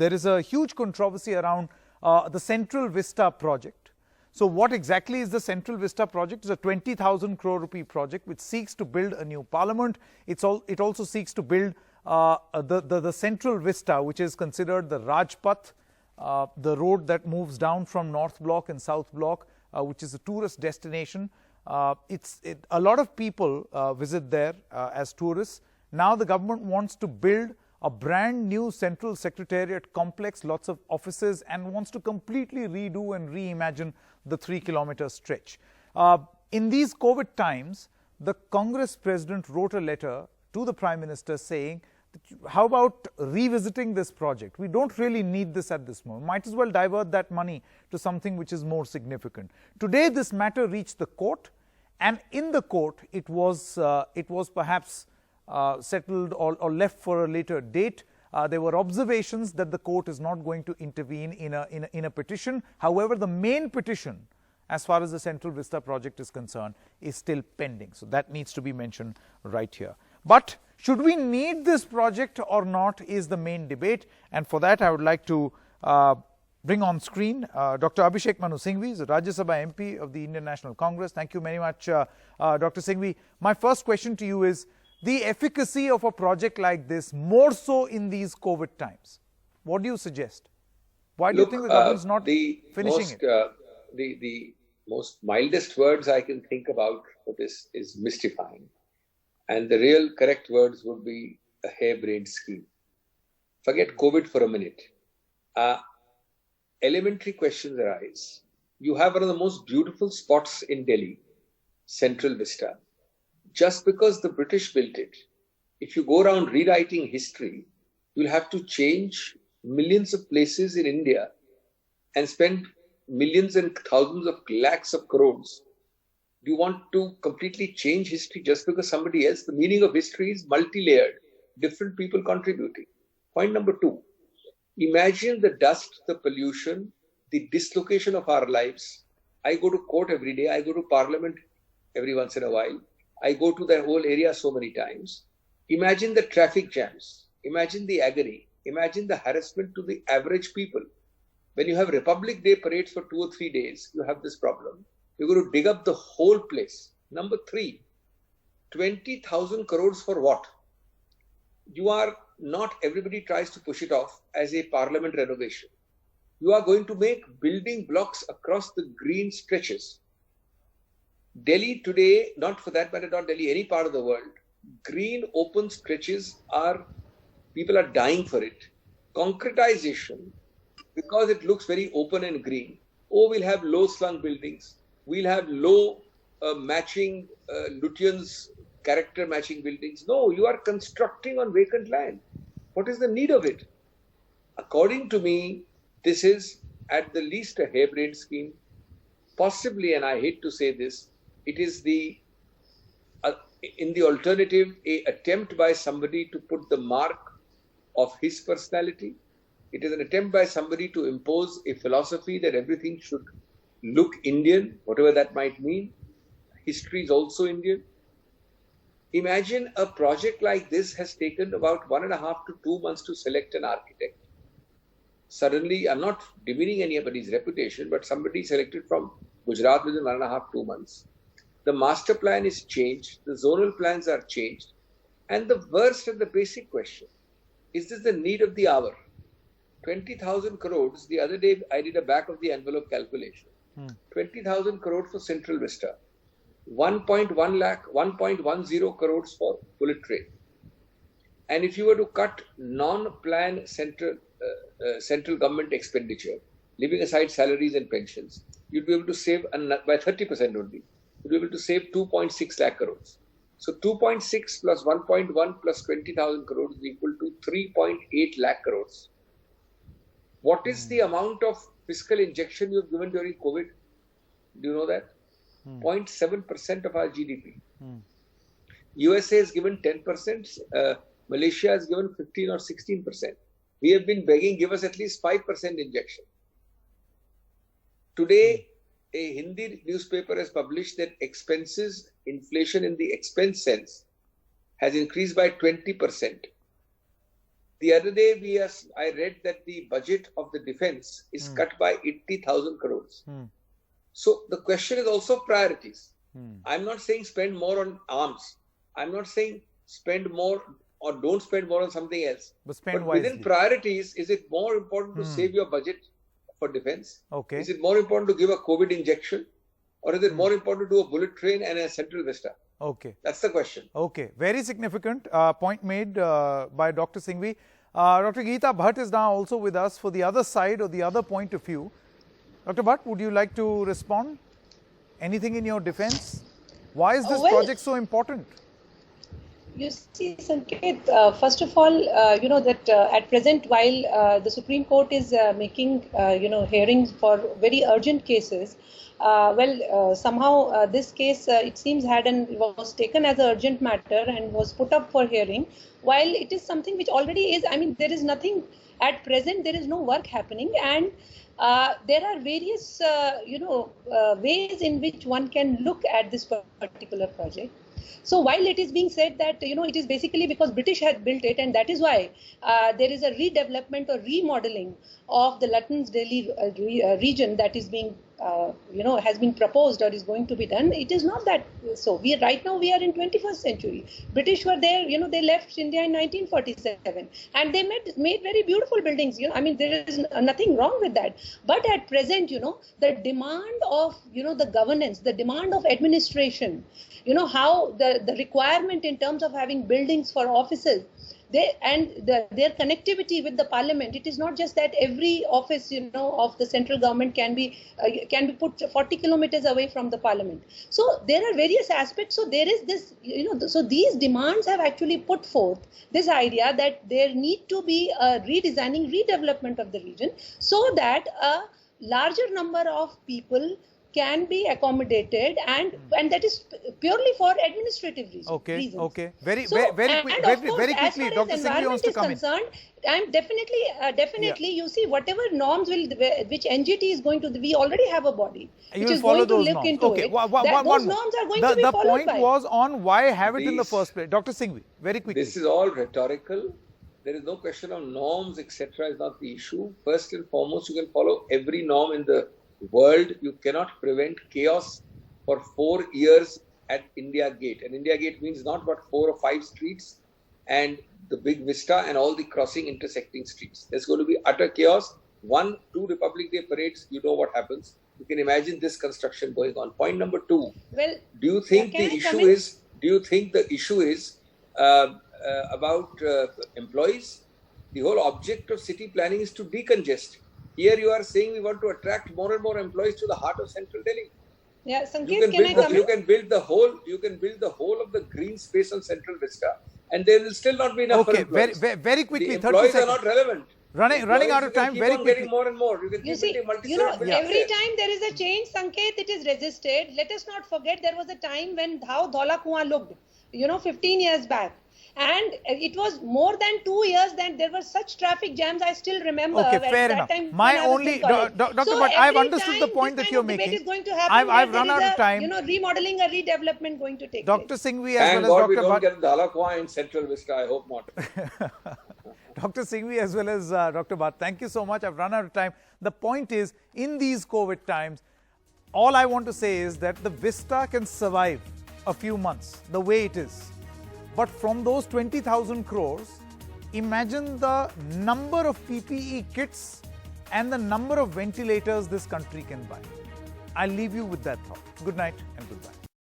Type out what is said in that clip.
there is a huge controversy around the Central Vista project. So what exactly is the Central Vista project? It's a 20,000 crore rupee project which seeks to build a new parliament. It also seeks to build the Central Vista, which is considered the Rajpath, the road that moves down from North Block and South Block, which is a tourist destination. A lot of people visit there as tourists. Now the government wants to build a brand new central secretariat complex, lots of offices, and wants to completely redo and reimagine the 3-kilometer stretch. In these COVID times, the Congress president wrote a letter to the Prime Minister saying, how about revisiting this project? We don't really need this at this moment. Might as well divert that money to something which is more significant. Today, this matter reached the court, and in the court, it was perhaps settled or left for a later date. There were observations that the court is not going to intervene in a petition. However, the main petition, as far as the Central Vista project is concerned, is still pending. So that needs to be mentioned right here. But should we need this project or not is the main debate. And for that, I would like to bring on screen Dr. Abhishek Singhvi, the Rajya Sabha MP of the Indian National Congress. Thank you very much, Dr. Singhvi. My first question to you is the efficacy of a project like this, more so in these COVID times. What do you suggest? Why do you think the government is not finishing it? The most mildest words I can think about for this is mystifying. And the real correct words would be a harebrained scheme. Forget COVID for a minute. Elementary questions arise. You have one of the most beautiful spots in Delhi, Central Vista. Just because the British built it, if you go around rewriting history, you'll have to change millions of places in India and spend millions and thousands of lakhs of crores. Do you want to completely change history just because somebody else? The meaning of history is multi-layered, different people contributing. Point number 2, imagine the dust, the pollution, the dislocation of our lives. I go to court every day. I go to parliament every once in a while. I go to that whole area so many times. Imagine the traffic jams. Imagine the agony. Imagine the harassment to the average people. When you have Republic Day parades for 2 or 3 days, you have this problem. You're going to dig up the whole place. Number 3, 20,000 crores for what? Not everybody tries to push it off as a parliament renovation. You are going to make building blocks across the green stretches. Delhi today, not for that matter, not Delhi, any part of the world, green open stretches people are dying for it. Concretization, because it looks very open and green. We'll have low slung buildings. We'll have low matching, Lutyens character matching buildings. No, you are constructing on vacant land. What is the need of it? According to me, this is at the least a harebrained scheme. Possibly, and I hate to say this, it is in the alternative, an attempt by somebody to put the mark of his personality. It is an attempt by somebody to impose a philosophy that everything should look Indian, whatever that might mean. History is also Indian. Imagine a project like this has taken about 1.5 to 2 months to select an architect. Suddenly, I'm not demeaning anybody's reputation, but somebody selected from Gujarat within 1.5 to 2 months. The master plan is changed, the zonal plans are changed, and the worst and the basic question, is this the need of the hour? 20,000 crores, the other day I did a back of the envelope calculation. 20,000 crores for Central Vista, 1.10 crores for bullet train. And if you were to cut non-plan central government expenditure, leaving aside salaries and pensions, you'd be able to save by 30% only. You'd be able to save 2.6 lakh crores. So 2.6 plus 1.1 plus 20,000 crores is equal to 3.8 lakh crores. What is the amount of fiscal injection you've given during COVID? Do you know that? 0.7% of our GDP. USA has given 10%. Malaysia has given 15 or 16%. We have been begging, give us at least 5% injection. Today, a Hindi newspaper has published that expenses, inflation in the expense sense, has increased by 20%. The other day, I read that the budget of the defense is cut by 80,000 crores. So the question is also priorities. I'm not saying spend more on arms. I'm not saying spend more or don't spend more on something else. But within priorities, is it more important to save your budget for defense? Okay. Is it more important to give a COVID injection? Or is it more important to do a bullet train and a Central Vista? Okay. That's the question. Okay. Very significant point made by Dr. Singhvi. Dr. Geeta Bhatt is now also with us for the other side or the other point of view. Dr. Bhatt, would you like to respond? Anything in your defense? Why is this project so important? You see, Sanket, first of all, that at present, while the Supreme Court is making, hearings for very urgent cases, somehow this case, it seems, was taken as an urgent matter and was put up for hearing, while it is something which already is, there is nothing, at present, there is no work happening, and there are various, ways in which one can look at this particular project. So while it is being said that, it is basically because British had built it, and that is why there is a redevelopment or remodeling of the Lutyens Delhi region that is being, has been proposed or is going to be done. It is not that so. Right now we are in 21st century. British were there, they left India in 1947, and they made very beautiful buildings. There is nothing wrong with that. But at present, the demand of, the governance, the demand of administration, how the requirement in terms of having buildings for offices, their connectivity with the parliament. It is not just that every office, of the central government can be put 40 kilometers away from the parliament. So there are various aspects. So there is this, so these demands have actually put forth this idea that there need to be a redevelopment of the region so that a larger number of people can be accommodated, and that is purely for administrative reasons. Okay. Very quickly, Dr. Singhvi wants to come in. I'm definitely, you see, whatever norms which NGT is going to, we already have a body which is going to look into it. Those norms are going to be followed. The point was on why have it in the first place. Dr. Singhvi, very quickly. This is all rhetorical. There is no question of norms, etc. is not the issue. First and foremost, you can follow every norm in the world. You cannot prevent chaos for 4 years at India Gate. And India Gate means not but 4 or 5 streets and the big vista and all the crossing intersecting streets. There's going to be utter chaos. 1, 2 Republic Day parades, you know what happens. You can imagine this construction going on. Point number 2. Well, do you think the issue is about employees? The whole object of city planning is to decongest. Here you are saying we want to attract more and more employees to the heart of Central Delhi. Yeah, Sanket, you can build the whole of the green space on Central Vista, and there will still not be enough for employees. Very quickly, the employees are not relevant. Running out of time. Very quickly. Getting more and more. You see, every time there is a change, Sanket, it is resisted. Let us not forget there was a time when how Dhaula Kuan looked, 15 years back. And it was more than 2 years that there were such traffic jams. I still remember. Okay, fair enough. My only, Dr. Bhatt, I've understood the point that you're making. Is going to happen. I've run out of time. Remodeling, a redevelopment going to take Dr. place. Singhvi as well as Dr. Bhatt. we don't get Dhaula Kuan in Central Vista. I hope not. Dr. Singhvi as well as Dr. Bhatt, thank you so much. I've run out of time. The point is, in these COVID times, all I want to say is that the Vista can survive a few months the way it is. But from those 20,000 crores, imagine the number of PPE kits and the number of ventilators this country can buy. I'll leave you with that thought. Good night and goodbye.